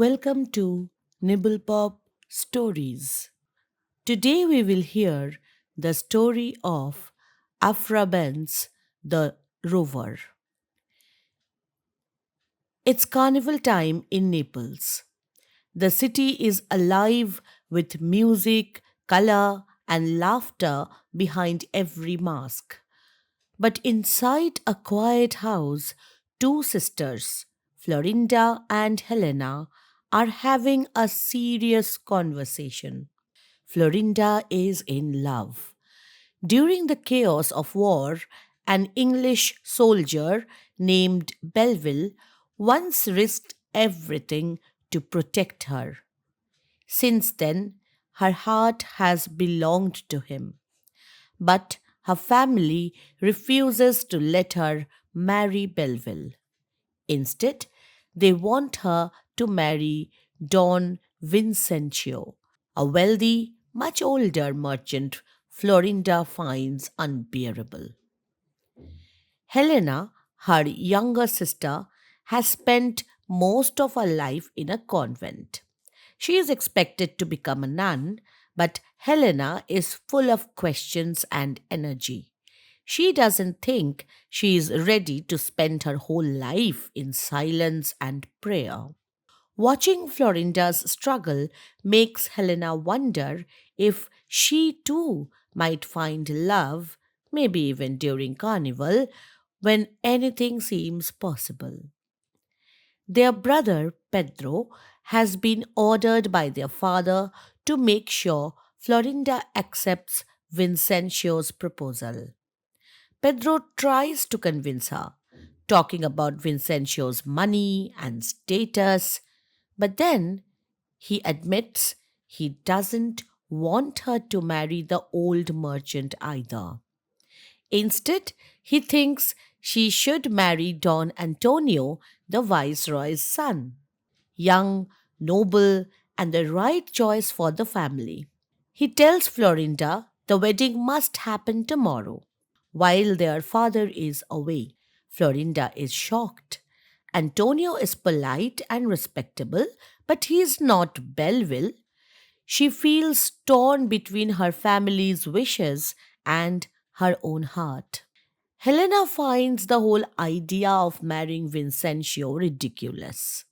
Welcome to Nibblepop Stories. Today we will hear the story of Afrabens the Rover. It's carnival time in Naples. The city is alive with music, color, and laughter behind every mask. But inside a quiet house, two sisters, Florinda and Helena, are having a serious conversation. Florinda is in love. During the chaos of war, an English soldier named Belleville once risked everything to protect her. Since then, her heart has belonged to him. But her family refuses to let her marry Belleville. Instead, they want her to marry Don Vincencio, a wealthy, much older merchant Florinda finds unbearable. Helena, her younger sister, has spent most of her life in a convent. She is expected to become a nun, but Helena is full of questions and energy. She doesn't think she is ready to spend her whole life in silence and prayer. Watching Florinda's struggle makes Helena wonder if she too might find love, maybe even during carnival, when anything seems possible. Their brother, Pedro, has been ordered by their father to make sure Florinda accepts Vincentio's proposal. Pedro tries to convince her, talking about Vincentio's money and status, but then he admits he doesn't want her to marry the old merchant either. Instead, he thinks she should marry Don Antonio, the viceroy's son. Young, noble, and the right choice for the family. He tells Florinda the wedding must happen tomorrow, while their father is away. Florinda is shocked. Antonio is polite and respectable, but he is not Belleville. She feels torn between her family's wishes and her own heart. Helena finds the whole idea of marrying Vincencio ridiculous.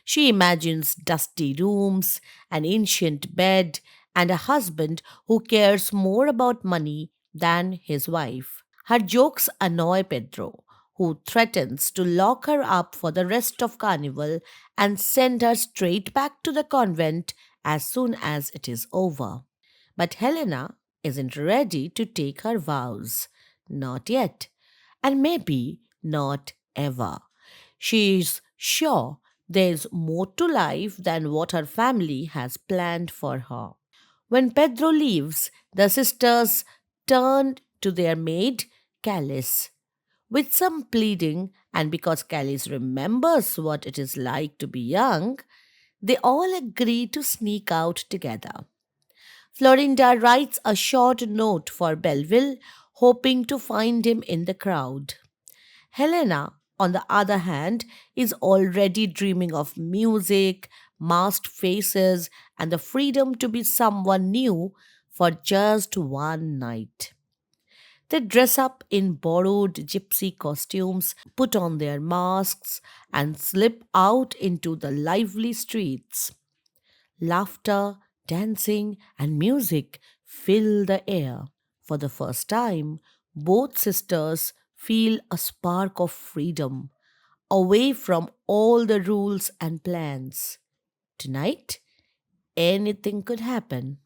She imagines dusty rooms, an ancient bed, and a husband who cares more about money than his wife. Her jokes annoy Pedro, who threatens to lock her up for the rest of Carnival and send her straight back to the convent as soon as it is over. But Helena isn't ready to take her vows. Not yet. And maybe not ever. She is sure there's more to life than what her family has planned for her. When Pedro leaves, the sisters turn to their maid, Calice. With some pleading, and because Calice remembers what it is like to be young, they all agree to sneak out together. Florinda writes a short note for Belleville, hoping to find him in the crowd. Helena, on the other hand, is already dreaming of music, masked faces, and the freedom to be someone new for just one night. They dress up in borrowed gypsy costumes, put on their masks, and slip out into the lively streets. Laughter, dancing, and music fill the air. For the first time, both sisters feel a spark of freedom, away from all the rules and plans. Tonight, anything could happen.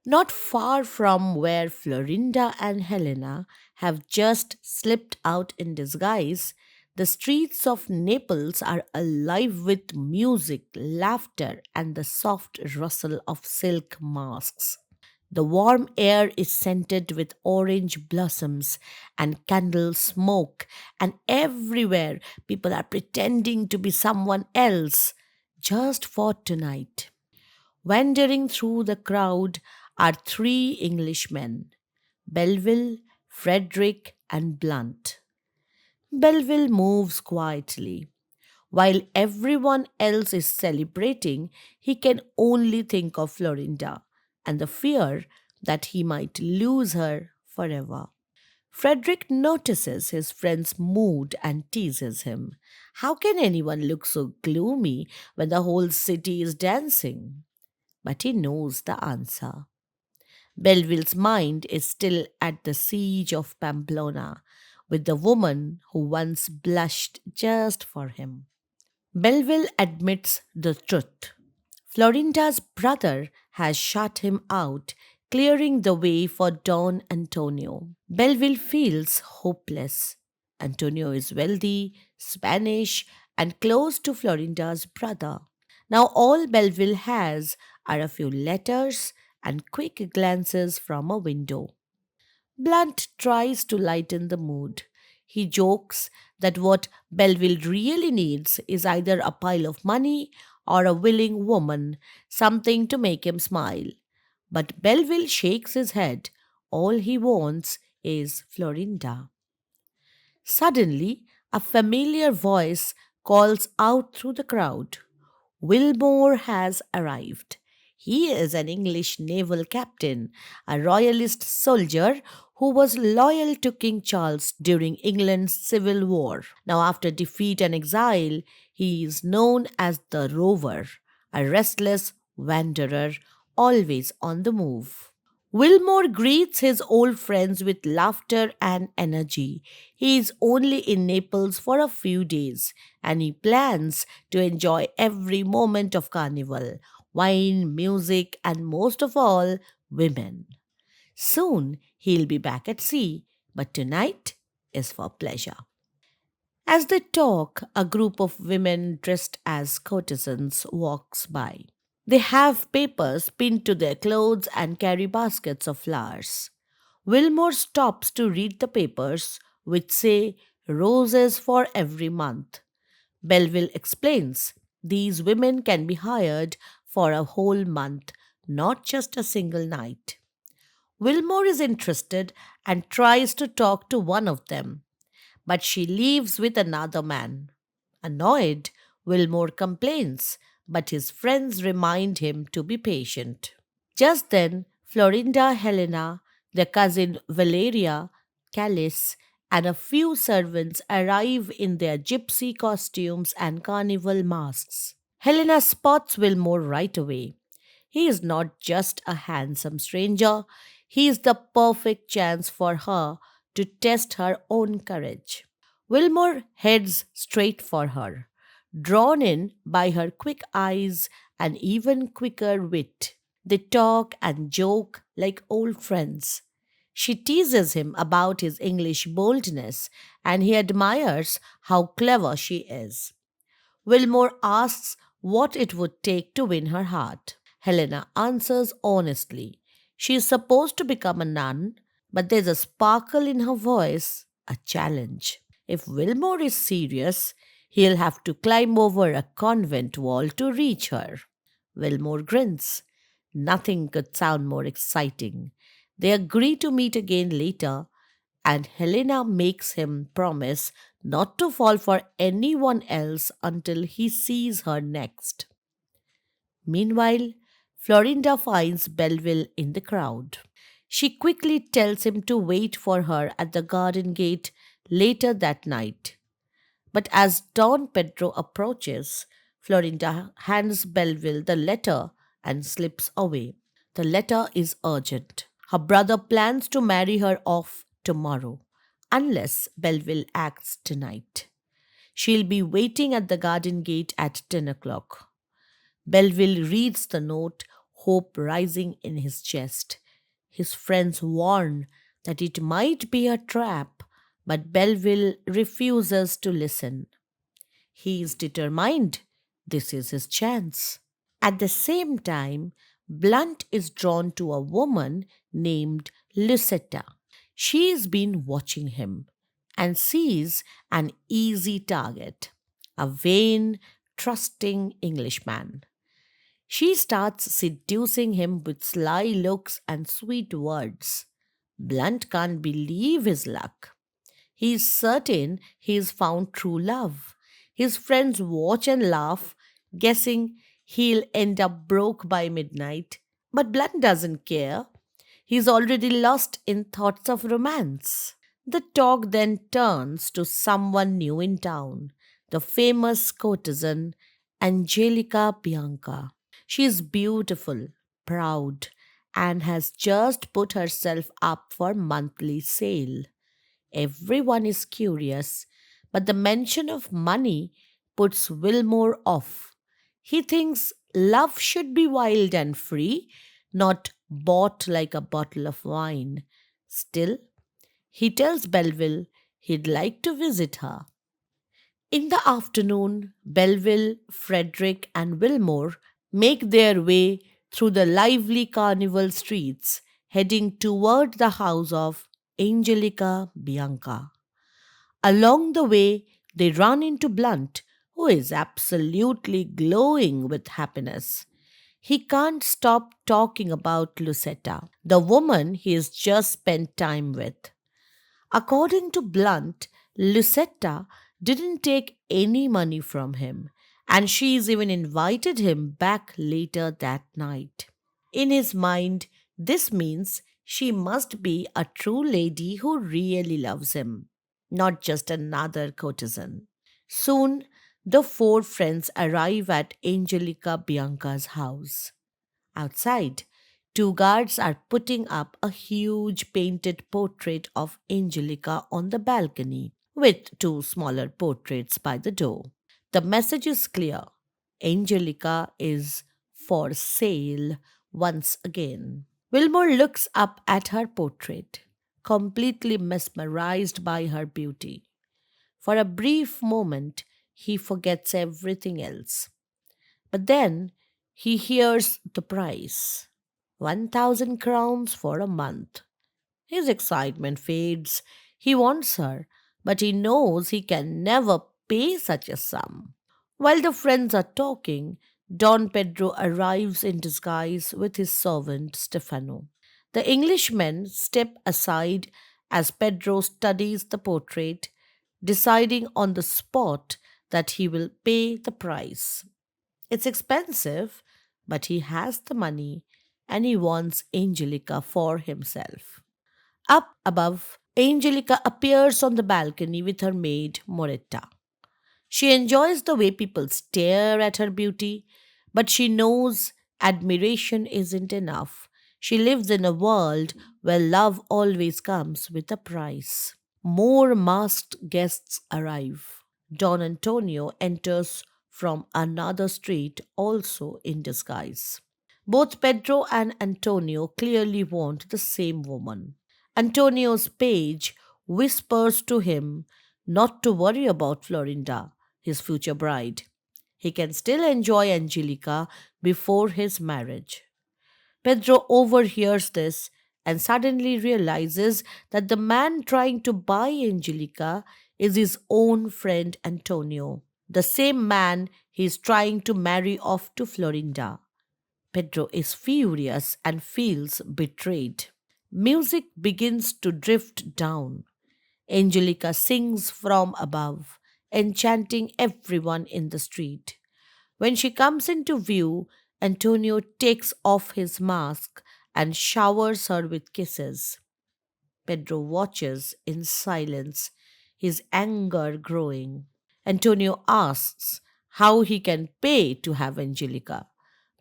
Not far from where Florinda and Helena have just slipped out in disguise, the streets of Naples are alive with music, laughter, and the soft rustle of silk masks. The warm air is scented with orange blossoms and candle smoke, and everywhere people are pretending to be someone else just for tonight. Wandering through the crowd are three Englishmen, Belleville, Frederick, and Blunt. Belleville moves quietly. While everyone else is celebrating, he can only think of Florinda and the fear that he might lose her forever. Frederick notices his friend's mood and teases him. How can anyone look so gloomy when the whole city is dancing? But he knows the answer. Belleville's mind is still at the siege of Pamplona with the woman who once blushed just for him. Belleville admits the truth. Florinda's brother has shut him out, clearing the way for Don Antonio. Belleville feels hopeless. Antonio is wealthy, Spanish, and close to Florinda's brother. Now, all Belleville has are a few letters and quick glances from a window. Blunt tries to lighten the mood. He jokes that what Belleville really needs is either a pile of money or a willing woman, something to make him smile. But Belleville shakes his head. All he wants is Florinda. Suddenly, a familiar voice calls out through the crowd. Wilmore has arrived. He is an English naval captain, a royalist soldier who was loyal to King Charles during England's Civil War. Now, after defeat and exile, he is known as the Rover, a restless wanderer, always on the move. Wilmore greets his old friends with laughter and energy. He is only in Naples for a few days and he plans to enjoy every moment of carnival wine, music, and most of all, women. Soon he'll be back at sea, but tonight is for pleasure. As they talk, a group of women dressed as courtesans walks by. They have papers pinned to their clothes and carry baskets of flowers. Wilmore stops to read the papers, which say roses for every month. Belleville explains these women can be hired for a whole month, not just a single night. Wilmore is interested and tries to talk to one of them, but she leaves with another man. Annoyed, Wilmore complains, but his friends remind him to be patient. Just then, Florinda Helena, their cousin Valeria, Callis, and a few servants arrive in their gypsy costumes and carnival masks. Helena spots Wilmore right away. He is not just a handsome stranger, he is the perfect chance for her to test her own courage. Wilmore heads straight for her, drawn in by her quick eyes and even quicker wit. They talk and joke like old friends. She teases him about his English boldness, and he admires how clever she is. Wilmore asks what it would take to win her heart. Helena answers honestly. She is supposed to become a nun, but there's a sparkle in her voice, a challenge. If Wilmore is serious, he'll have to climb over a convent wall to reach her. Wilmore grins. Nothing could sound more exciting. They agree to meet again later, and Helena makes him promise not to fall for anyone else until he sees her next. Meanwhile, Florinda finds Belleville in the crowd. She quickly tells him to wait for her at the garden gate later that night. But as Don Pedro approaches, Florinda hands Belleville the letter and slips away. The letter is urgent. Her brother plans to marry her off tomorrow, unless Belleville acts tonight. She'll be waiting at the garden gate at 10 o'clock. Belleville reads the note, hope rising in his chest. His friends warn that it might be a trap, but Belleville refuses to listen. He is determined. This is his chance. At the same time, Blunt is drawn to a woman named Lucetta. She's been watching him and sees an easy target, a vain, trusting Englishman. She starts seducing him with sly looks and sweet words. Blunt can't believe his luck. He is certain he has found true love. His friends watch and laugh, guessing he'll end up broke by midnight. But Blunt doesn't care. He's already lost in thoughts of romance. The talk then turns to someone new in town, the famous courtesan Angelica Bianca. She is beautiful, proud, and has just put herself up for monthly sale. Everyone is curious, but the mention of money puts Wilmore off. He thinks love should be wild and free, not bought like a bottle of wine. Still, he tells Belleville he'd like to visit her. In the afternoon, Belleville, Frederick, and Wilmore make their way through the lively carnival streets, heading toward the house of Angelica Bianca. Along the way, they run into Blunt, who is absolutely glowing with happiness. He can't stop talking about Lucetta, the woman he has just spent time with. According to Blunt, Lucetta didn't take any money from him, and she's even invited him back later that night. In his mind, this means she must be a true lady who really loves him, not just another courtesan. Soon, the four friends arrive at Angelica Bianca's house. Outside, two guards are putting up a huge painted portrait of Angelica on the balcony, with two smaller portraits by the door. The message is clear: Angelica is for sale once again. Wilmore looks up at her portrait, completely mesmerized by her beauty. For a brief moment, he forgets everything else. But then he hears the price: 1,000 crowns for a month. His excitement fades. He wants her, but he knows he can never pay such a sum. While the friends are talking, Don Pedro arrives in disguise with his servant Stefano. The Englishmen step aside as Pedro studies the portrait, deciding on the spot that he will pay the price. It's expensive, but he has the money and he wants Angelica for himself. Up above, Angelica appears on the balcony with her maid Moretta. She enjoys the way people stare at her beauty, but she knows admiration isn't enough. She lives in a world where love always comes with a price. More masked guests arrive. Don Antonio enters from another street, also in disguise. Both Pedro and Antonio clearly want the same woman. Antonio's page whispers to him not to worry about Florinda, his future bride. He can still enjoy Angelica before his marriage. Pedro overhears this and suddenly realizes that the man trying to buy Angelica is his own friend Antonio, the same man he is trying to marry off to Florinda. Pedro is furious and feels betrayed. Music begins to drift down. Angelica sings from above, enchanting everyone in the street. When she comes into view, Antonio takes off his mask and showers her with kisses. Pedro watches in silence, his anger growing. Antonio asks how he can pay to have Angelica,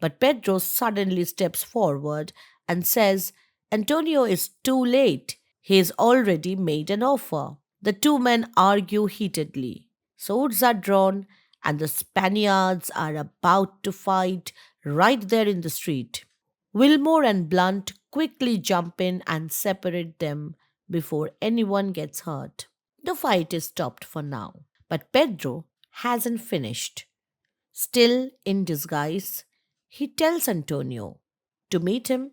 but Pedro suddenly steps forward and says Antonio is too late. He has already made an offer. The two men argue heatedly. Swords are drawn, and the Spaniards are about to fight right there in the street. Wilmore and Blunt quickly jump in and separate them before anyone gets hurt. The fight is stopped for now, but Pedro hasn't finished. Still in disguise, he tells Antonio to meet him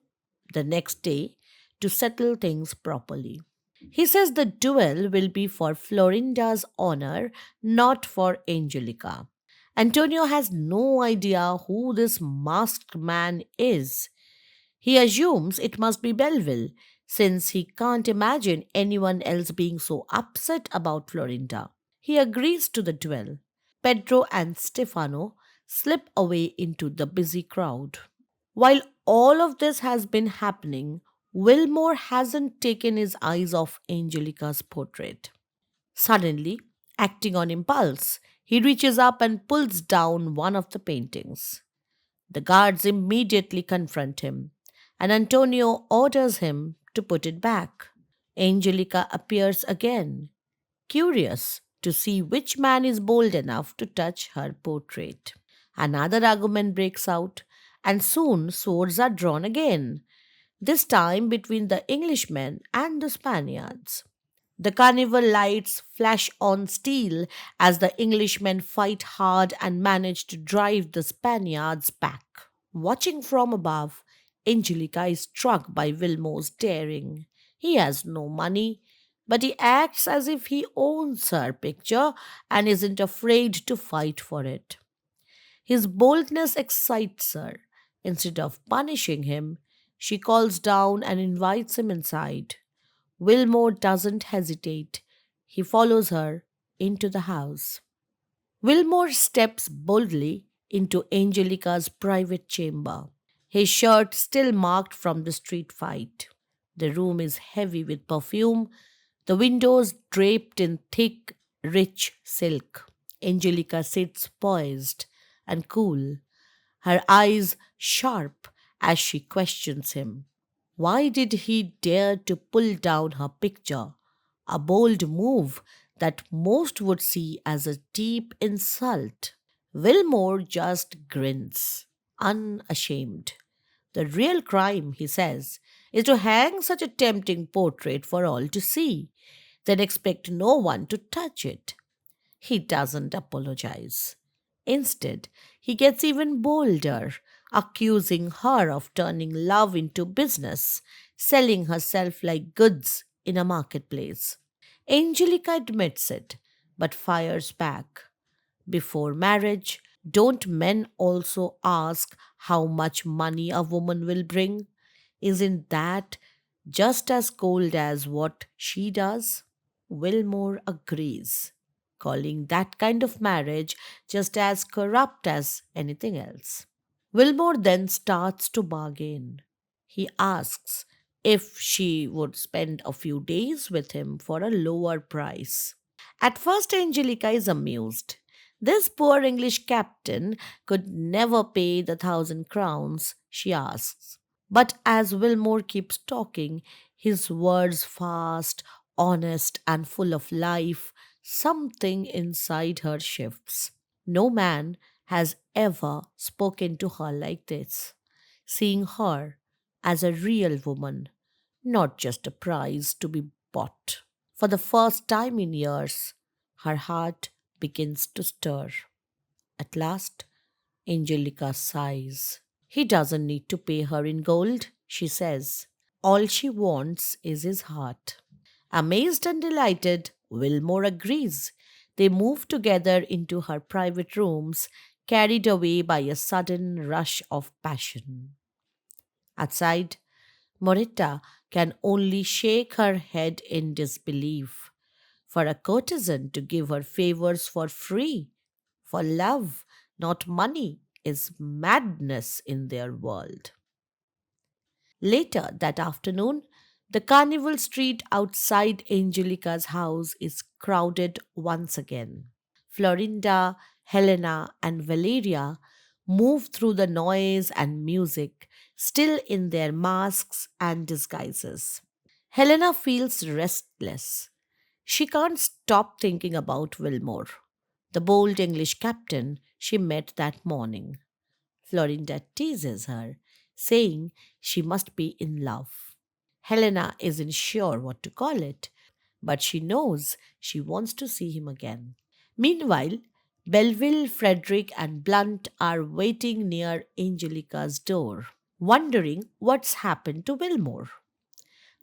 the next day to settle things properly. He says the duel will be for Florinda's honor, not for Angelica. Antonio has no idea who this masked man is. He assumes it must be Belleville, since he can't imagine anyone else being so upset about Florinda. He agrees to the duel, Pedro and Stefano slip away into the busy crowd. While all of this has been happening, Wilmore hasn't taken his eyes off Angelica's portrait. Suddenly, acting on impulse, he reaches up and pulls down one of the paintings. The guards immediately confront him, and Antonio orders him to put it back. Angelica appears again, curious to see which man is bold enough to touch her portrait. Another argument breaks out, and soon swords are drawn again, this time between the Englishmen and the Spaniards. The carnival lights flash on steel as the Englishmen fight hard and manage to drive the Spaniards back. Watching from above, Angelica is struck by Wilmore's daring. He has no money, but he acts as if he owns her picture and isn't afraid to fight for it. His boldness excites her. Instead of punishing him, she calls down and invites him inside. Wilmore doesn't hesitate. He follows her into the house. Wilmore steps boldly into Angelica's private chamber, his shirt still marked from the street fight. The room is heavy with perfume, the windows draped in thick, rich silk. Angelica sits poised and cool, her eyes sharp as she questions him. Why did he dare to pull down her picture? A bold move that most would see as a deep insult. Wilmore just grins, unashamed. The real crime, he says, is to hang such a tempting portrait for all to see, then expect no one to touch it. He doesn't apologize. Instead, he gets even bolder, accusing her of turning love into business, selling herself like goods in a marketplace. Angelica admits it, but fires back. Before marriage, don't men also ask how much money a woman will bring? Isn't that just as cold as what she does? Wilmore agrees, calling that kind of marriage just as corrupt as anything else. Wilmore then starts to bargain. He asks if she would spend a few days with him for a lower price. At first, Angelica is amused. This poor English captain could never pay the 1,000 crowns, she asks. But as Wilmore keeps talking, his words fast, honest, and full of life, something inside her shifts. No man has ever spoken to her like this, seeing her as a real woman, not just a prize to be bought. For the first time in years, her heart begins to stir. At last, Angelica sighs. He doesn't need to pay her in gold, she says. All she wants is his heart. Amazed and delighted, Wilmore agrees. They move together into her private rooms, carried away by a sudden rush of passion. Outside, Moretta can only shake her head in disbelief. For a courtesan to give her favors for free, for love, not money, is madness in their world. Later that afternoon, the carnival street outside Angelica's house is crowded once again. Florinda, Helena, and Valeria move through the noise and music, still in their masks and disguises. Helena feels restless. She can't stop thinking about Wilmore, the bold English captain she met that morning. Florinda teases her, saying she must be in love. Helena isn't sure what to call it, but she knows she wants to see him again. Meanwhile, Belville, Frederick, and Blunt are waiting near Angelica's door, wondering what's happened to Wilmore.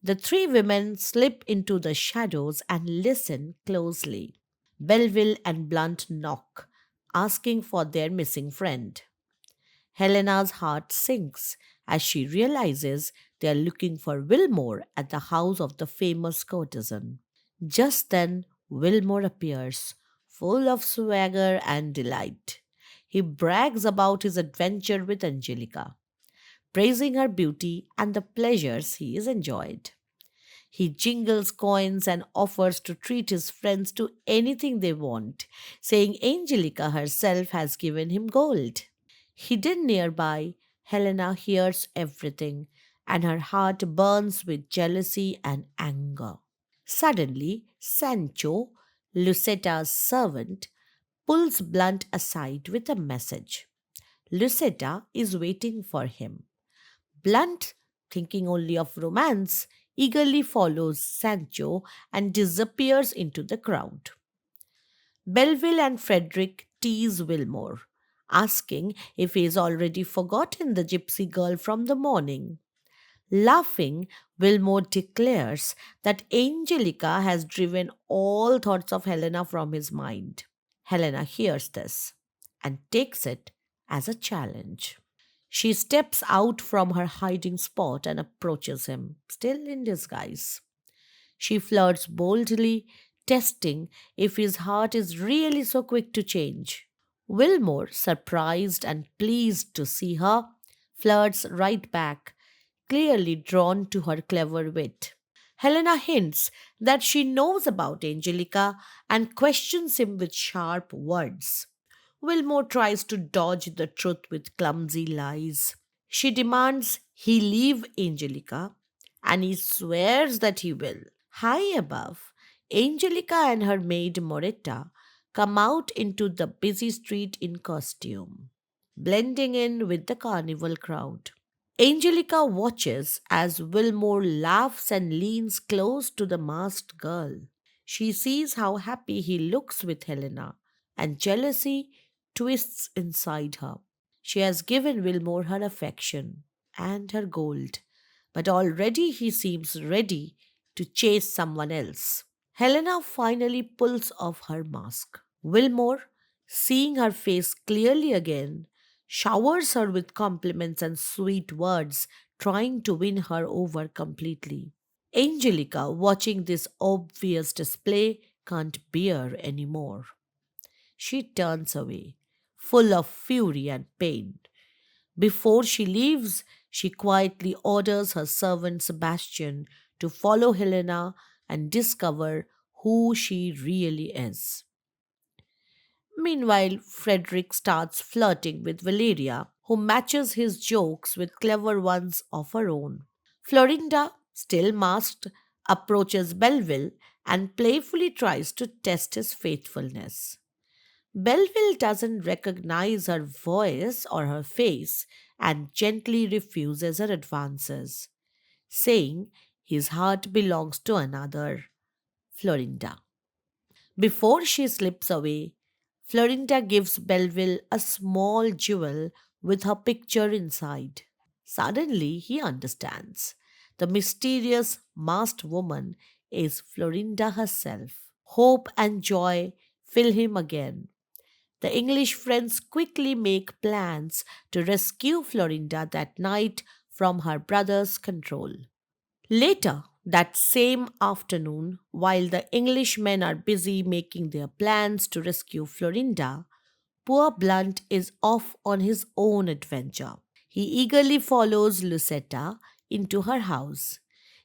The three women slip into the shadows and listen closely. Belville and Blunt knock, asking for their missing friend. Helena's heart sinks as she realizes they are looking for Wilmore at the house of the famous courtesan. Just then, Wilmore appears, full of swagger and delight. He brags about his adventure with Angelica, praising her beauty and the pleasures he has enjoyed. He jingles coins and offers to treat his friends to anything they want, saying Angelica herself has given him gold. Hidden nearby, Helena hears everything, and her heart burns with jealousy and anger. Suddenly, Sancho, Lucetta's servant, pulls Blunt aside with a message. Lucetta is waiting for him. Blunt, thinking only of romance, eagerly follows Sancho and disappears into the crowd. Belville and Frederick tease Wilmore, asking if he has already forgotten the gypsy girl from the morning. Laughing, Wilmore declares that Angelica has driven all thoughts of Helena from his mind. Helena hears this and takes it as a challenge. She steps out from her hiding spot and approaches him, still in disguise. She flirts boldly, testing if his heart is really so quick to change. Wilmore, surprised and pleased to see her, flirts right back, clearly drawn to her clever wit. Helena hints that she knows about Angelica and questions him with sharp words. Wilmore tries to dodge the truth with clumsy lies. She demands he leave Angelica, and he swears that he will. High above, Angelica and her maid Moretta come out into the busy street in costume, blending in with the carnival crowd. Angelica watches as Wilmore laughs and leans close to the masked girl. She sees how happy he looks with Helena, and jealousy twists inside her. She has given Wilmore her affection and her gold, but already he seems ready to chase someone else. Helena finally pulls off her mask. Wilmore, seeing her face clearly again, showers her with compliments and sweet words, trying to win her over completely. Angelica, watching this obvious display, can't bear any more. She turns away, full of fury and pain. Before she leaves, she quietly orders her servant Sebastian to follow Helena and discover who she really is. Meanwhile, Frederick starts flirting with Valeria, who matches his jokes with clever ones of her own. Florinda, still masked, approaches Belleville and playfully tries to test his faithfulness. Belleville doesn't recognize her voice or her face and gently refuses her advances, saying his heart belongs to another, Florinda. Before she slips away, Florinda gives Belleville a small jewel with her picture inside. Suddenly, he understands. The mysterious masked woman is Florinda herself. Hope and joy fill him again. The English friends quickly make plans to rescue Florinda that night from her brother's control. Later, that same afternoon, while the Englishmen are busy making their plans to rescue Florinda, poor Blunt is off on his own adventure. He eagerly follows Lucetta into her house,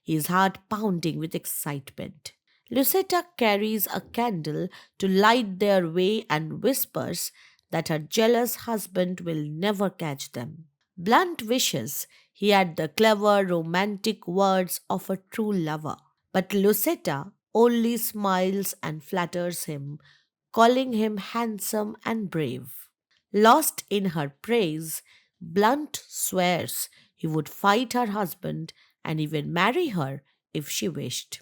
his heart pounding with excitement. Lucetta carries a candle to light their way and whispers that her jealous husband will never catch them. Blunt wishes he had the clever, romantic words of a true lover. But Lucetta only smiles and flatters him, calling him handsome and brave. Lost in her praise, Blunt swears he would fight her husband and even marry her if she wished.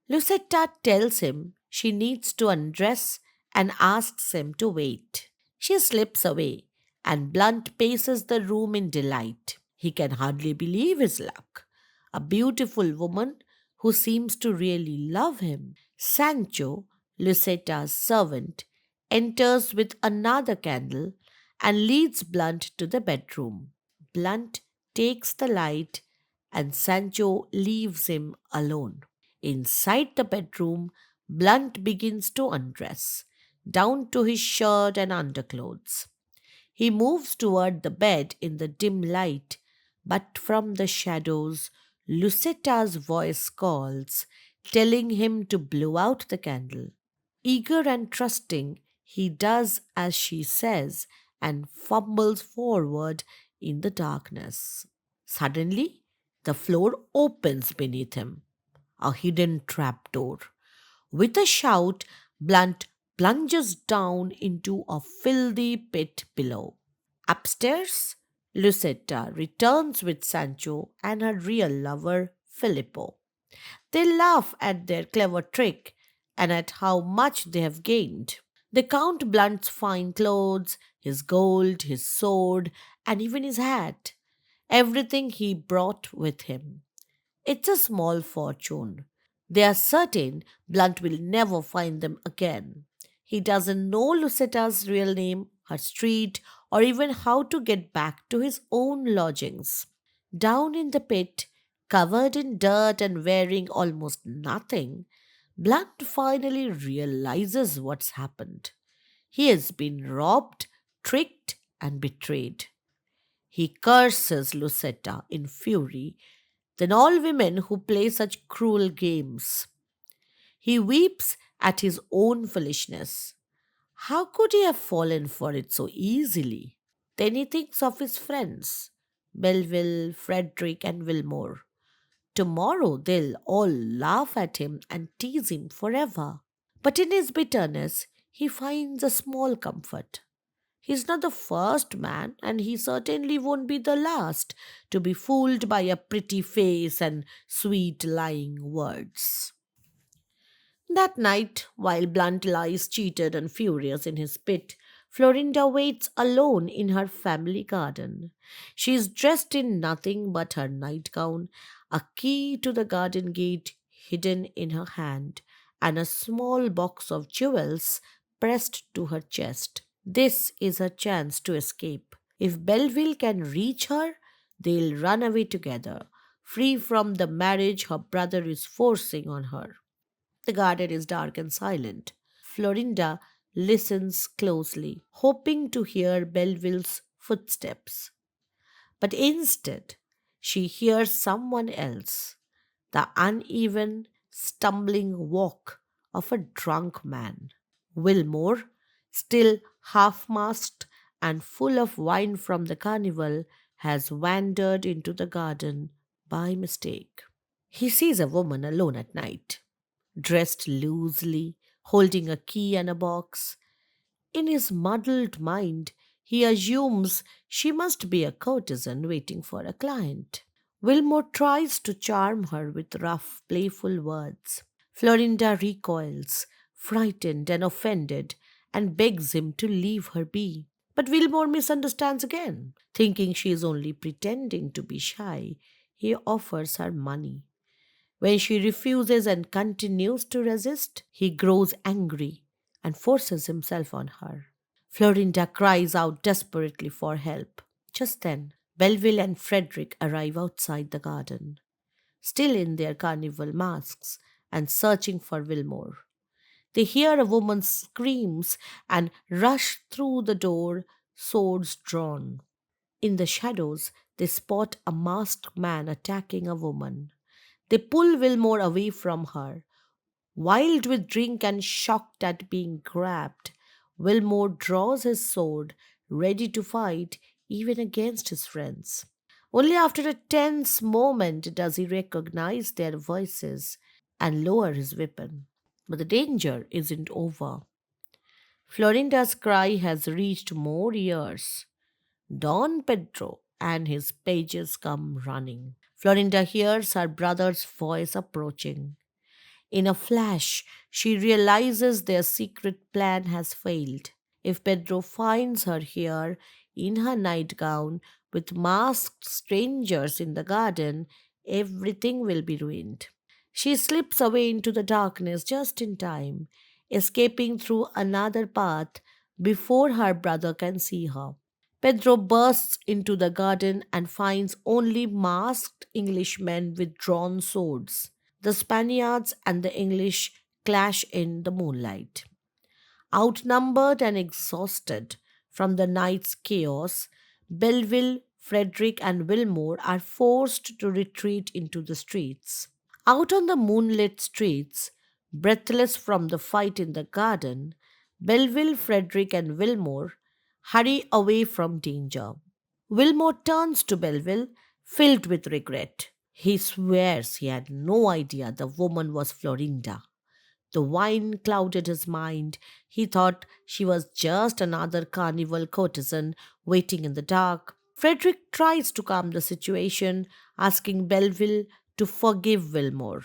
Lucetta tells him she needs to undress and asks him to wait. She slips away, and Blunt paces the room in delight. He can hardly believe his luck. A beautiful woman who seems to really love him. Sancho, Lucetta's servant, enters with another candle and leads Blunt to the bedroom. Blunt takes the light, and Sancho leaves him alone. Inside the bedroom, Blunt begins to undress. down to his shirt and underclothes. He moves toward the bed in the dim light, but from the shadows, Lucetta's voice calls, telling him to blow out the candle. Eager and trusting, he does as she says and fumbles forward in the darkness. Suddenly, the floor opens beneath him, a hidden trapdoor. With a shout, Blunt plunges down into a filthy pit below. Upstairs, Lucetta returns with Sancho and her real lover, Filippo. They laugh at their clever trick and at how much they have gained. They count Blunt's fine clothes, his gold, his sword, and even his hat, everything he brought with him. It's a small fortune. They are certain Blunt will never find them again. He doesn't know Lucetta's real name, her street, or even how to get back to his own lodgings. Down in the pit, covered in dirt and wearing almost nothing, Blunt finally realizes what's happened. He has been robbed, tricked, and betrayed. He curses Lucetta in fury, then all women who play such cruel games. He weeps at his own foolishness. How could he have fallen for it so easily? Then he thinks of his friends, Belville, Frederick, and Wilmore. Tomorrow they'll all laugh at him and tease him forever. But in his bitterness, he finds a small comfort. He's not the first man, and he certainly won't be the last to be fooled by a pretty face and sweet lying words. That night, while Blunt lies cheated and furious in his pit, Florinda waits alone in her family garden. She is dressed in nothing but her nightgown, a key to the garden gate hidden in her hand, and a small box of jewels pressed to her chest. This is her chance to escape. If Belleville can reach her, they'll run away together, free from the marriage her brother is forcing on her. The garden is dark and silent. Florinda listens closely, hoping to hear Belleville's footsteps. But instead, she hears someone else, the uneven, stumbling walk of a drunk man. Wilmore, still half masked and full of wine from the carnival, has wandered into the garden by mistake. He sees a woman alone at night, dressed loosely, holding a key and a box. In his muddled mind, he assumes she must be a courtesan waiting for a client. Wilmore tries to charm her with rough, playful words. Florinda recoils, frightened and offended, and begs him to leave her be. But Wilmore misunderstands again. Thinking she is only pretending to be shy, he offers her money. When she refuses and continues to resist, he grows angry and forces himself on her. Florinda cries out desperately for help. Just then, Belville and Frederick arrive outside the garden, still in their carnival masks and searching for Wilmore. They hear a woman's screams and rush through the door, swords drawn. In the shadows, they spot a masked man attacking a woman. They pull Wilmore away from her. Wild with drink and shocked at being grabbed, Wilmore draws his sword, ready to fight even against his friends. Only after a tense moment does he recognize their voices and lower his weapon. But the danger isn't over. Florinda's cry has reached more ears. Don Pedro and his pages come running. Florinda hears her brother's voice approaching. In a flash, she realizes their secret plan has failed. If Pedro finds her here in her nightgown with masked strangers in the garden, everything will be ruined. She slips away into the darkness just in time, escaping through another path before her brother can see her. Pedro bursts into the garden and finds only masked Englishmen with drawn swords. The Spaniards and the English clash in the moonlight. Outnumbered and exhausted from the night's chaos, Belleville, Frederick, and Wilmore are forced to retreat into the streets. Out on the moonlit streets, breathless from the fight in the garden, Belleville, Frederick, and Wilmore hurry away from danger. Wilmore turns to Belleville, filled with regret. He swears he had no idea the woman was Florinda. The wine clouded his mind. He thought she was just another carnival courtesan waiting in the dark. Frederick tries to calm the situation, asking Belleville to forgive Wilmore.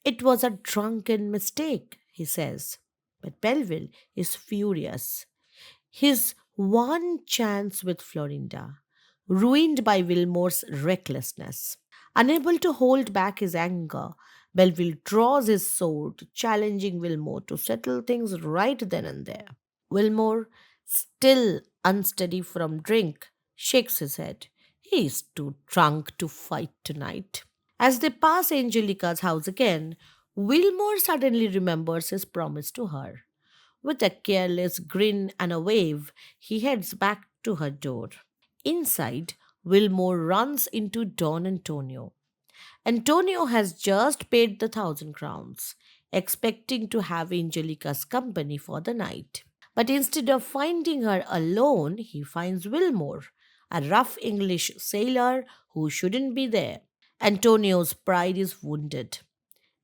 It was a drunken mistake, he says. But Belleville is furious. His one chance with Florinda, ruined by Wilmore's recklessness. Unable to hold back his anger, Belleville draws his sword, challenging Wilmore to settle things right then and there. Wilmore, still unsteady from drink, shakes his head. He is too drunk to fight tonight. As they pass Angelica's house again, Wilmore suddenly remembers his promise to her. With a careless grin and a wave, he heads back to her door. Inside, Wilmore runs into Don Antonio. Antonio has just paid the 1,000 crowns, expecting to have Angelica's company for the night. But instead of finding her alone, he finds Wilmore, a rough English sailor who shouldn't be there. Antonio's pride is wounded.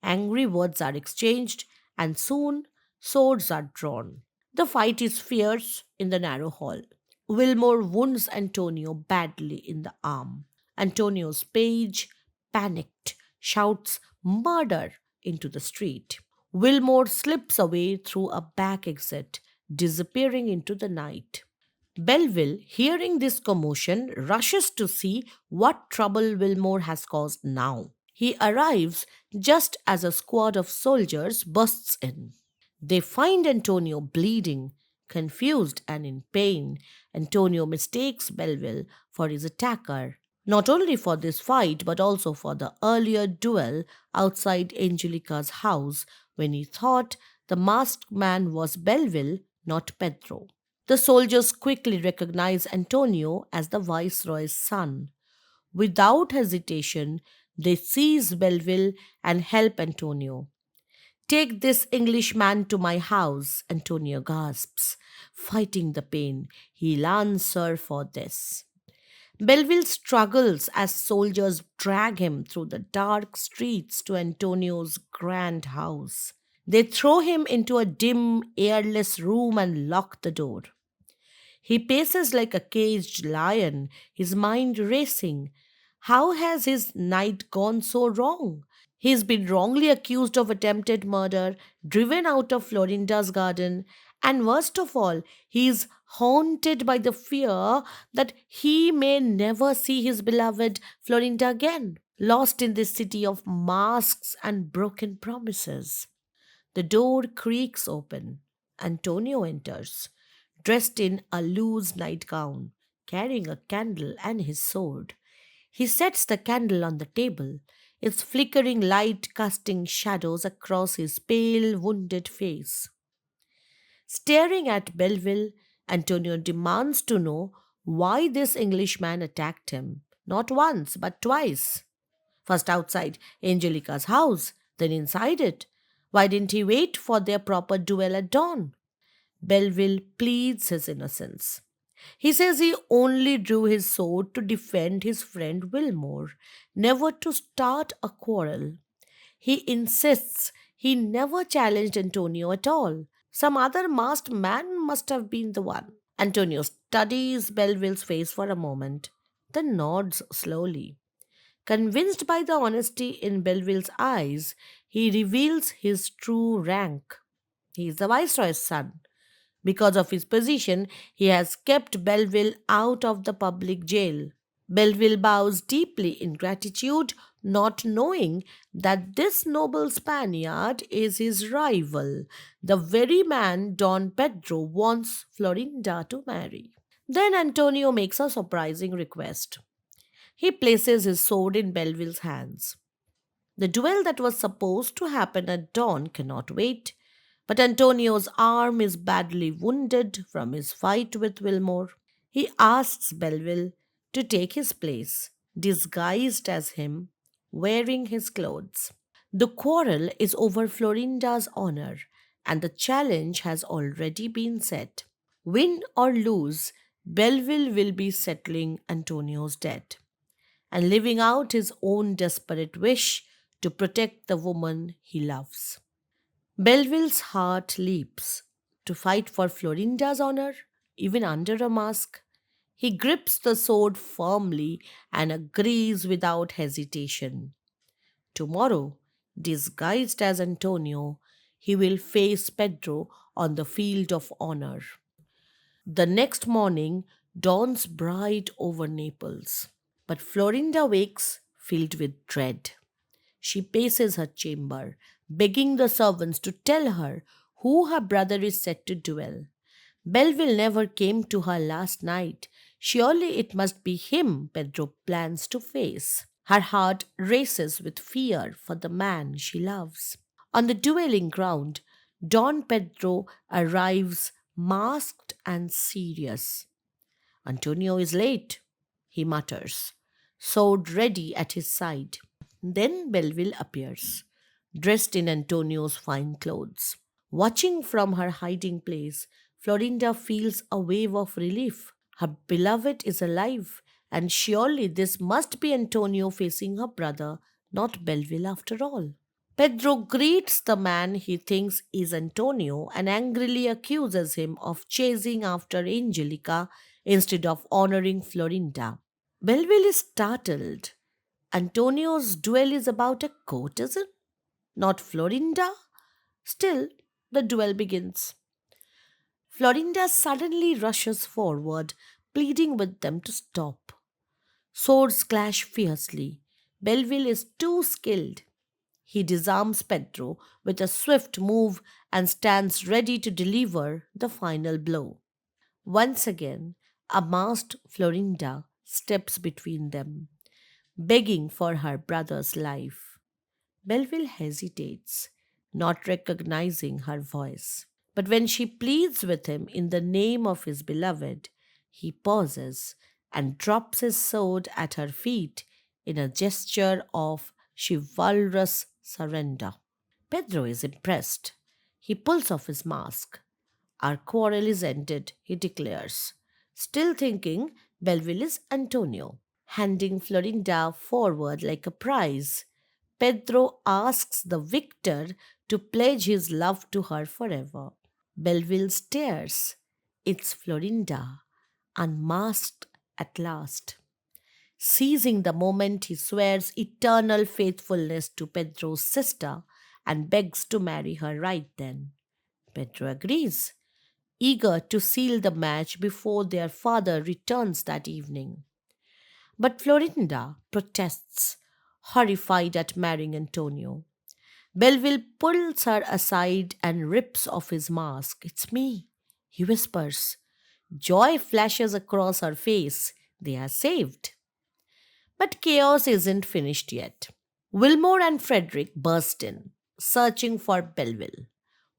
Angry words are exchanged, and soon swords are drawn. The fight is fierce in the narrow hall. Wilmore wounds Antonio badly in the arm. Antonio's page, panicked, shouts murder into the street. Wilmore slips away through a back exit, disappearing into the night. Belleville, hearing this commotion, rushes to see what trouble Wilmore has caused now. He arrives just as a squad of soldiers bursts in. They find Antonio bleeding, confused and in pain. Antonio mistakes Belleville for his attacker, not only for this fight but also for the earlier duel outside Angelica's house when he thought the masked man was Belleville, not Pedro. The soldiers quickly recognize Antonio as the viceroy's son. Without hesitation, they seize Belleville and help Antonio. Take this Englishman to my house, Antonio gasps, fighting the pain. He'll answer for this. Belleville struggles as soldiers drag him through the dark streets to Antonio's grand house. They throw him into a dim, airless room and lock the door. He paces like a caged lion, his mind racing. How has his night gone so wrong? He's been wrongly accused of attempted murder, driven out of Florinda's garden, and worst of all, he's haunted by the fear that he may never see his beloved Florinda again, lost in this city of masks and broken promises. The door creaks open. Antonio enters, dressed in a loose nightgown, carrying a candle and his sword. He sets the candle on the table, its flickering light casting shadows across his pale, wounded face. Staring at Belleville, Antonio demands to know why this Englishman attacked him, not once, but twice. First outside Angelica's house, then inside it. Why didn't he wait for their proper duel at dawn? Belleville pleads his innocence. He says he only drew his sword to defend his friend Wilmore, never to start a quarrel. He insists he never challenged Antonio at all. Some other masked man must have been the one. Antonio studies Belleville's face for a moment, then nods slowly. Convinced by the honesty in Belleville's eyes, he reveals his true rank. He is the viceroy's son. Because of his position, he has kept Belleville out of the public jail. Belleville bows deeply in gratitude, not knowing that this noble Spaniard is his rival, the very man Don Pedro wants Florinda to marry. Then Antonio makes a surprising request. He places his sword in Belleville's hands. The duel that was supposed to happen at dawn cannot wait. But Antonio's arm is badly wounded from his fight with Wilmore. He asks Belville to take his place, disguised as him, wearing his clothes. The quarrel is over Florinda's honor, and the challenge has already been set. Win or lose, Belville will be settling Antonio's debt and living out his own desperate wish to protect the woman he loves. Belville's heart leaps to fight for Florinda's honor, even under a mask. He grips the sword firmly and agrees without hesitation. Tomorrow, disguised as Antonio, he will face Pedro on the field of honor. The next morning dawns bright over Naples, but Florinda wakes filled with dread. She paces her chamber, begging the servants to tell her who her brother is set to duel. Belville never came to her last night. Surely it must be him Pedro plans to face. Her heart races with fear for the man she loves. On the dueling ground, Don Pedro arrives masked and serious. Antonio is late, he mutters, sword ready at his side. Then Belville appears, dressed in Antonio's fine clothes. Watching from her hiding place, Florinda feels a wave of relief. Her beloved is alive, and surely this must be Antonio facing her brother, not Belville after all. Pedro greets the man he thinks is Antonio and angrily accuses him of chasing after Angelica instead of honoring Florinda. Belville is startled. Antonio's duel is about a courtesan, not Florinda. Still, the duel begins. Florinda suddenly rushes forward, pleading with them to stop. Swords clash fiercely. Belville is too skilled. He disarms Pedro with a swift move and stands ready to deliver the final blow. Once again, a masked Florinda steps between them, begging for her brother's life. Belville hesitates, not recognizing her voice. But when she pleads with him in the name of his beloved, he pauses and drops his sword at her feet in a gesture of chivalrous surrender. Pedro is impressed. He pulls off his mask. Our quarrel is ended, he declares, still thinking Belville is Antonio. Handing Florinda forward like a prize, Pedro asks the victor to pledge his love to her forever. Belville stares. It's Florinda, unmasked at last. Seizing the moment, he swears eternal faithfulness to Pedro's sister and begs to marry her right then. Pedro agrees, eager to seal the match before their father returns that evening. But Florinda protests, horrified at marrying Antonio. Belville pulls her aside and rips off his mask. It's me, he whispers. Joy flashes across her face. They are saved. But chaos isn't finished yet. Wilmore and Frederick burst in, searching for Belville.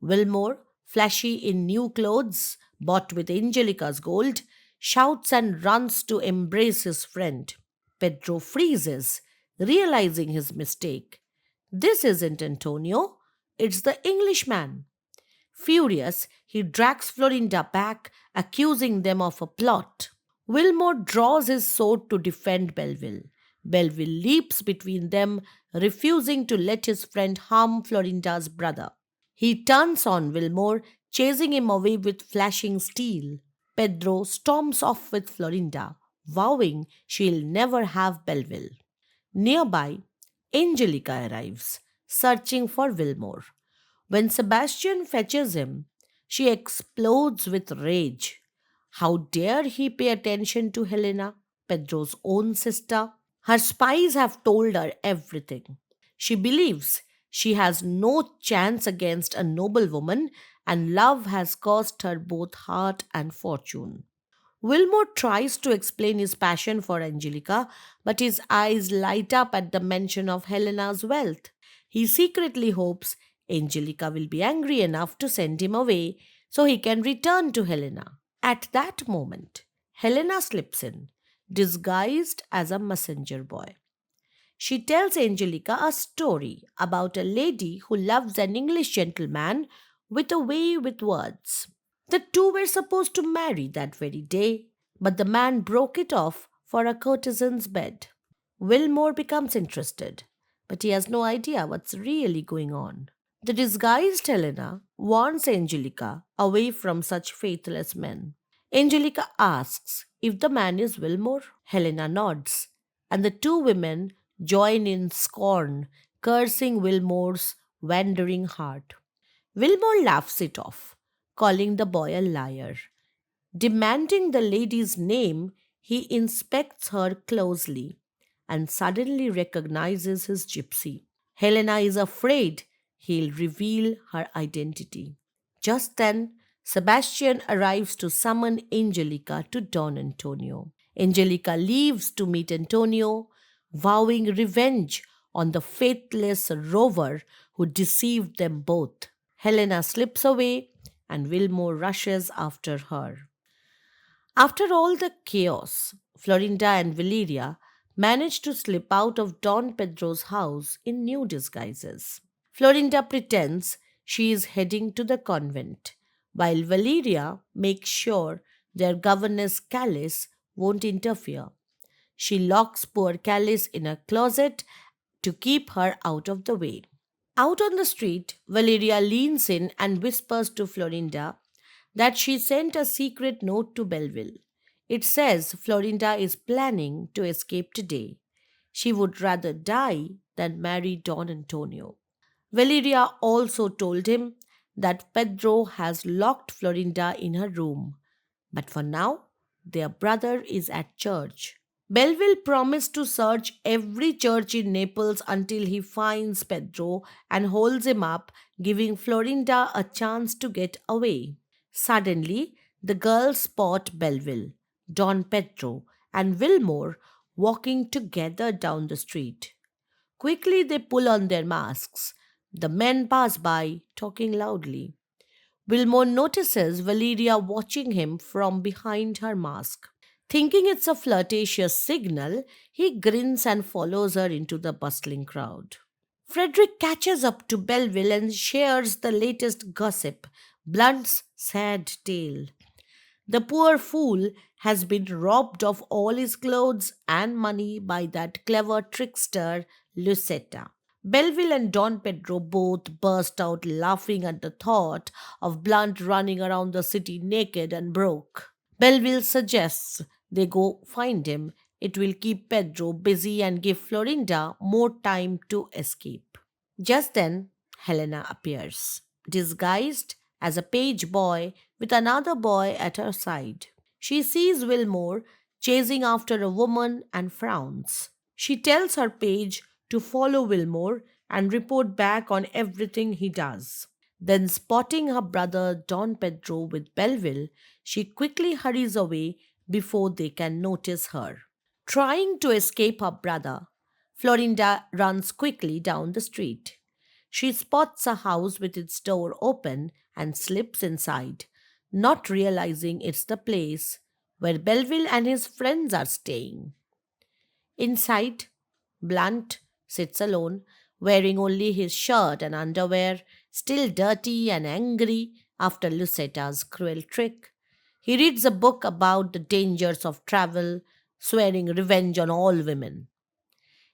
Wilmore, flashy in new clothes bought with Angelica's gold, shouts and runs to embrace his friend. Pedro freezes, realizing his mistake. This isn't Antonio, it's the Englishman. Furious, he drags Florinda back, accusing them of a plot. Wilmore draws his sword to defend Belville. Belville leaps between them, refusing to let his friend harm Florinda's brother. He turns on Wilmore, chasing him away with flashing steel. Pedro storms off with Florinda, vowing she'll never have Belville. Nearby, Angelica arrives, searching for Wilmore. When Sebastian fetches him, she explodes with rage. How dare he pay attention to Helena, Pedro's own sister? Her spies have told her everything. She believes she has no chance against a noble woman, and love has cost her both heart and fortune. Wilmore tries to explain his passion for Angelica, but his eyes light up at the mention of Helena's wealth. He secretly hopes Angelica will be angry enough to send him away so he can return to Helena. At that moment, Helena slips in, disguised as a messenger boy. She tells Angelica a story about a lady who loves an English gentleman with a way with words. The two were supposed to marry that very day, but the man broke it off for a courtesan's bed. Wilmore becomes interested, but he has no idea what's really going on. The disguised Helena warns Angelica away from such faithless men. Angelica asks if the man is Wilmore. Helena nods, and the two women join in scorn, cursing Wilmore's wandering heart. Wilmore laughs it off, calling the boy a liar. Demanding the lady's name, he inspects her closely and suddenly recognizes his gypsy. Helena is afraid he'll reveal her identity. Just then, Sebastian arrives to summon Angelica to Don Antonio. Angelica leaves to meet Antonio, vowing revenge on the faithless rover who deceived them both. Helena slips away and Wilmore rushes after her. After all the chaos, Florinda and Valeria manage to slip out of Don Pedro's house in new disguises. Florinda pretends she is heading to the convent, while Valeria makes sure their governess Callis won't interfere. She locks poor Callis in a closet to keep her out of the way. Out on the street, Valeria leans in and whispers to Florinda that she sent a secret note to Belleville. It says Florinda is planning to escape today. She would rather die than marry Don Antonio. Valeria also told him that Pedro has locked Florinda in her room, but for now, their brother is at church. Belleville promised to search every church in Naples until he finds Pedro and holds him up, giving Florinda a chance to get away. Suddenly, the girls spot Belleville, Don Pedro, and Wilmore walking together down the street. Quickly, they pull on their masks. The men pass by, talking loudly. Wilmore notices Valeria watching him from behind her mask. Thinking it's a flirtatious signal, he grins and follows her into the bustling crowd. Frederick catches up to Belleville and shares the latest gossip, Blunt's sad tale. The poor fool has been robbed of all his clothes and money by that clever trickster, Lucetta. Belleville and Don Pedro both burst out laughing at the thought of Blunt running around the city naked and broke. Belleville suggests they go find him. It will keep Pedro busy and give Florinda more time to escape. Just then, Helena appears, disguised as a page boy with another boy at her side. She sees Wilmore chasing after a woman and frowns. She tells her page to follow Wilmore and report back on everything he does. Then, spotting her brother Don Pedro with Belleville, she quickly hurries away before they can notice her. Trying to escape her brother, Florinda runs quickly down the street. She spots a house with its door open and slips inside, not realizing it's the place where Belleville and his friends are staying. Inside, Blunt sits alone, wearing only his shirt and underwear, still dirty and angry after Lucetta's cruel trick. He reads a book about the dangers of travel, swearing revenge on all women.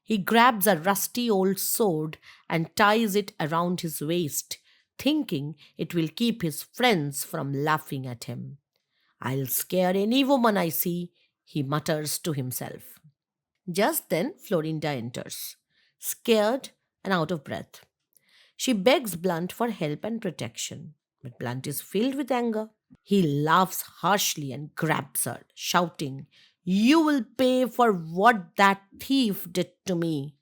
He grabs a rusty old sword and ties it around his waist, thinking it will keep his friends from laughing at him. I'll scare any woman I see, he mutters to himself. Just then, Florinda enters, scared and out of breath. She begs Blunt for help and protection, but Blunt is filled with anger. He laughs harshly and grabs her, shouting, "You will pay for what that thief did to me."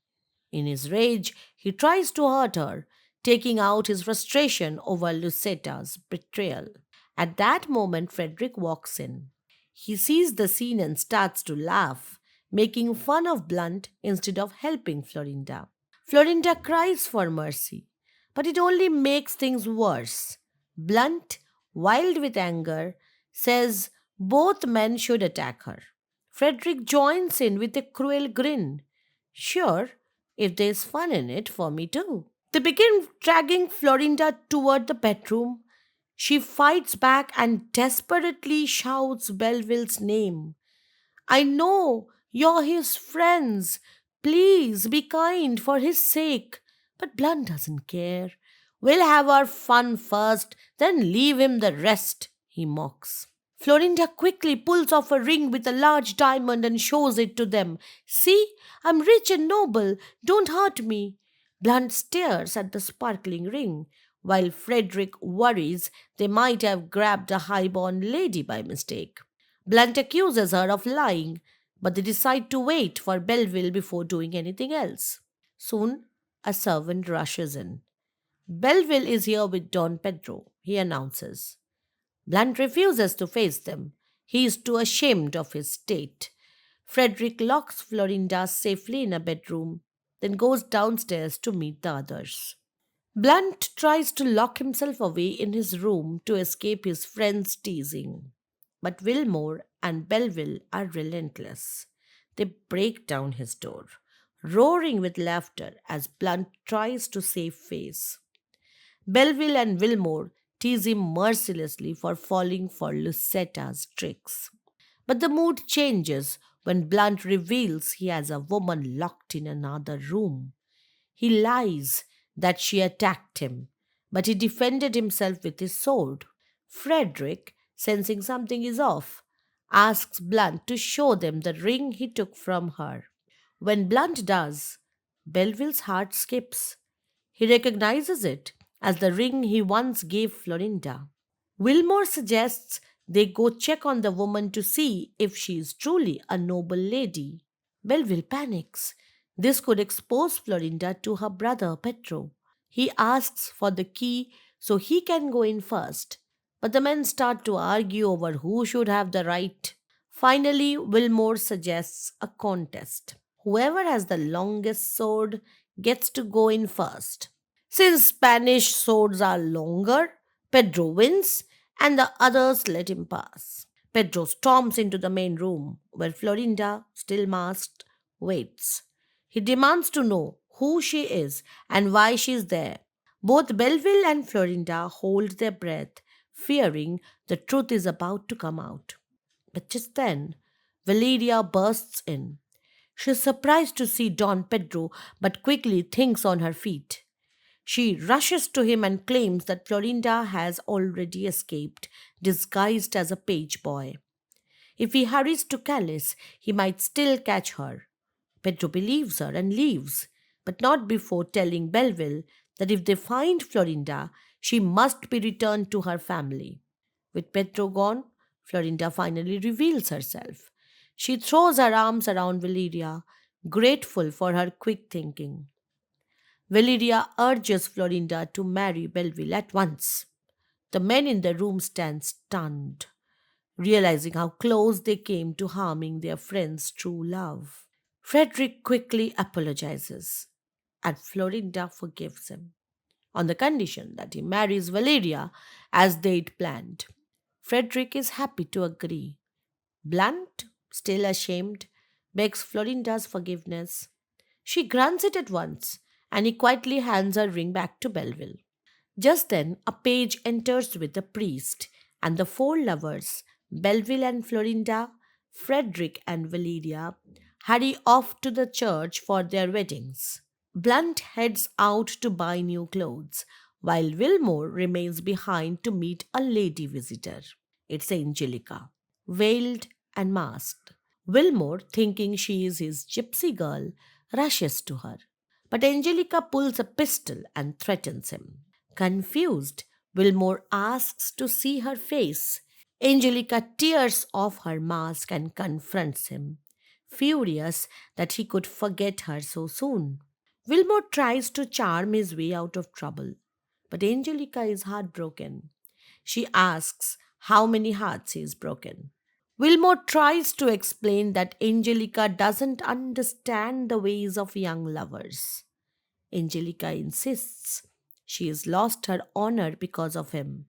In his rage, he tries to hurt her, taking out his frustration over Lucetta's betrayal. At that moment, Frederick walks in. He sees the scene and starts to laugh, making fun of Blunt instead of helping Florinda. Florinda cries for mercy, But it only makes things worse. Blunt, wild with anger, says both men should attack her. Frederick joins in with a cruel grin. Sure, if there's fun in it, for me too. They begin dragging Florinda toward the bedroom. She fights back and desperately shouts Belleville's name. I know you're his friends. Please be kind for his sake. But Blunt doesn't care. We'll have our fun first, then leave him the rest, he mocks. Florinda quickly pulls off a ring with a large diamond and shows it to them. See, I'm rich and noble. Don't hurt me. Blunt stares at the sparkling ring, while Frederick worries they might have grabbed a high-born lady by mistake. Blunt accuses her of lying, but they decide to wait for Belleville before doing anything else. Soon, a servant rushes in. Belleville is here with Don Pedro, he announces. Blunt refuses to face them. He is too ashamed of his state. Frederick locks Florinda safely in a bedroom, then goes downstairs to meet the others. Blunt tries to lock himself away in his room to escape his friends' teasing. But Wilmore and Belleville are relentless. They break down his door, roaring with laughter as Blunt tries to save face. Belleville and Wilmore tease him mercilessly for falling for Lucetta's tricks. But the mood changes when Blunt reveals he has a woman locked in another room. He lies that she attacked him, but he defended himself with his sword. Frederick, sensing something is off, asks Blunt to show them the ring he took from her. When Blunt does, Belleville's heart skips. He recognizes it as the ring he once gave Florinda. Wilmore suggests they go check on the woman to see if she is truly a noble lady. Belleville panics. This could expose Florinda to her brother Petro. He asks for the key so he can go in first, but the men start to argue over who should have the right. Finally, Wilmore suggests a contest. Whoever has the longest sword gets to go in first. Since Spanish swords are longer, Pedro wins and the others let him pass. Pedro storms into the main room where Florinda, still masked, waits. He demands to know who she is and why she is there. Both Belleville and Florinda hold their breath, fearing the truth is about to come out. But just then, Valeria bursts in. She is surprised to see Don Pedro, but quickly thinks on her feet. She rushes to him and claims that Florinda has already escaped, disguised as a page boy. If he hurries to Calais, he might still catch her. Pedro believes her and leaves, but not before telling Belleville that if they find Florinda, she must be returned to her family. With Pedro gone, Florinda finally reveals herself. She throws her arms around Valeria, grateful for her quick thinking. Valeria urges Florinda to marry Belleville at once. The men in the room stand stunned, realizing how close they came to harming their friend's true love. Frederick quickly apologizes, and Florinda forgives him, on the condition that he marries Valeria as they'd planned. Frederick is happy to agree. Blunt, still ashamed, begs Florinda's forgiveness. She grants it at once, and he quietly hands her ring back to Belleville. Just then, a page enters with a priest, and the four lovers, Belleville and Florinda, Frederick and Valeria, hurry off to the church for their weddings. Blunt heads out to buy new clothes, while Wilmore remains behind to meet a lady visitor. It's Angelica, veiled and masked. Wilmore, thinking she is his gypsy girl, rushes to her. But Angelica pulls a pistol and threatens him. Confused, Wilmore asks to see her face. Angelica tears off her mask and confronts him, furious that he could forget her so soon. Wilmore tries to charm his way out of trouble, but Angelica is heartbroken. She asks how many hearts he has broken. Wilmore tries to explain that Angelica doesn't understand the ways of young lovers. Angelica insists she has lost her honor because of him.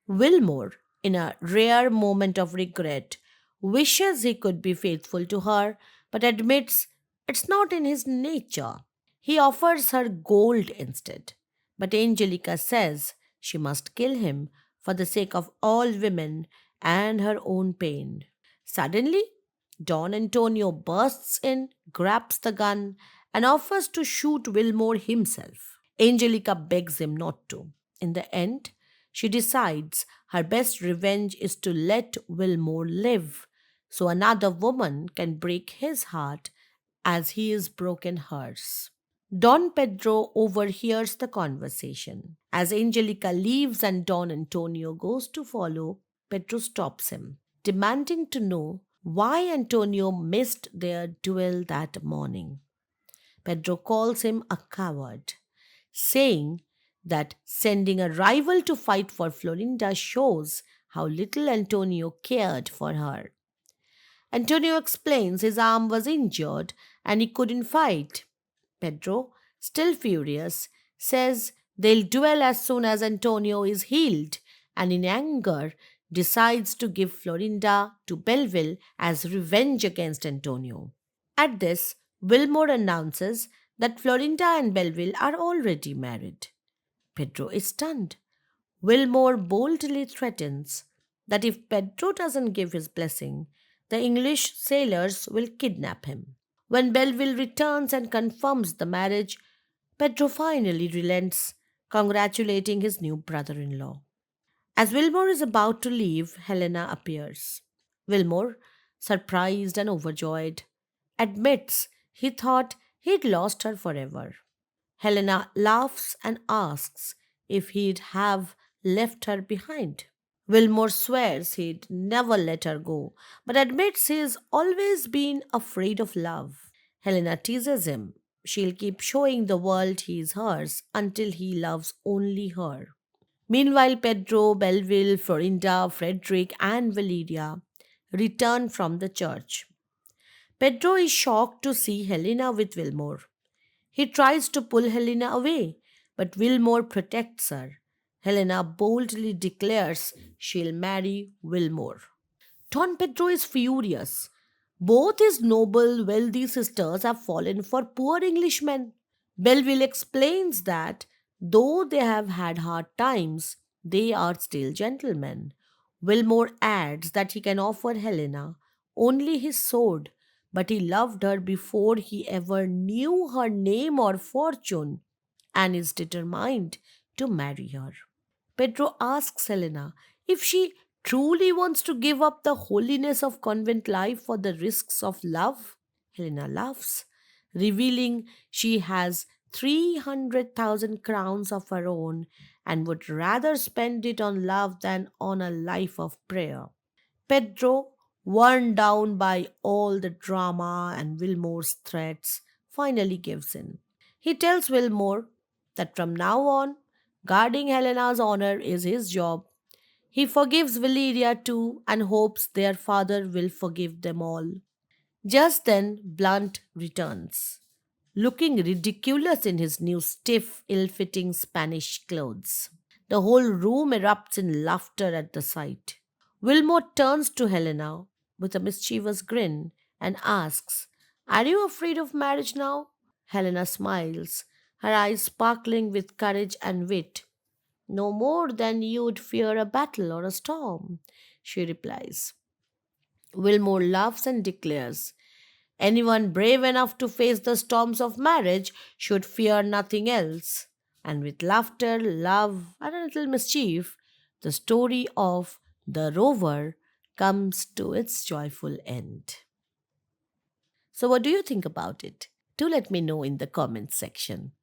Wilmore, in a rare moment of regret, wishes he could be faithful to her, but admits it's not in his nature. He offers her gold instead, but Angelica says she must kill him for the sake of all women and her own pain. Suddenly, Don Antonio bursts in, grabs the gun, and offers to shoot Wilmore himself. Angelica begs him not to. In the end, she decides her best revenge is to let Wilmore live so another woman can break his heart as he is broken hers. Don Pedro overhears the conversation. As Angelica leaves and Don Antonio goes to follow, Pedro stops him, demanding to know why Antonio missed their duel that morning. Pedro calls him a coward, saying that sending a rival to fight for Florinda shows how little Antonio cared for her. Antonio explains his arm was injured and he couldn't fight. Pedro, still furious, says they'll duel as soon as Antonio is healed, and in anger decides to give Florinda to Belleville as revenge against Antonio. At this, Wilmore announces that Florinda and Belleville are already married. Pedro is stunned. Wilmore boldly threatens that if Pedro doesn't give his blessing, the English sailors will kidnap him. When Belleville returns and confirms the marriage, Pedro finally relents, congratulating his new brother in law. As Wilmore is about to leave, Helena appears. Wilmore, surprised and overjoyed, admits he thought he'd lost her forever. Helena laughs and asks if he'd have left her behind. Wilmore swears he'd never let her go, but admits he's always been afraid of love. Helena teases him. She'll keep showing the world he's hers until he loves only her. Meanwhile, Pedro, Belleville, Florinda, Frederick, and Valeria return from the church. Pedro is shocked to see Helena with Wilmore. He tries to pull Helena away, but Wilmore protects her. Helena boldly declares she'll marry Wilmore. Don Pedro is furious. Both his noble, wealthy sisters have fallen for poor Englishmen. Belleville explains that though they have had hard times, they are still gentlemen. Wilmore adds that he can offer Helena only his sword, but he loved her before he ever knew her name or fortune and is determined to marry her. Pedro asks Helena if she truly wants to give up the holiness of convent life for the risks of love. Helena laughs, revealing she has 300,000 crowns of her own and would rather spend it on love than on a life of prayer. Pedro, worn down by all the drama and Wilmore's threats, finally gives in. He tells Wilmore that from now on, guarding Helena's honor is his job. He forgives Valeria too and hopes their father will forgive them all. Just then, Blunt returns, looking ridiculous in his new stiff, ill fitting Spanish clothes. The whole room erupts in laughter at the sight. Wilmore turns to Helena with a mischievous grin and asks, "Are you afraid of marriage now?" Helena smiles, her eyes sparkling with courage and wit. "No more than you'd fear a battle or a storm," she replies. Wilmore laughs and declares, "Anyone brave enough to face the storms of marriage should fear nothing else." And with laughter, love, and a little mischief, the story of the rover comes to its joyful end. So, what do you think about it? Do let me know in the comments section.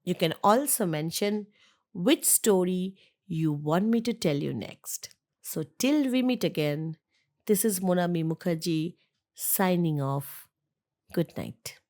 You can also mention which story you want me to tell you next. So, till we meet again, this is Monami Mukherjee signing off. Good night.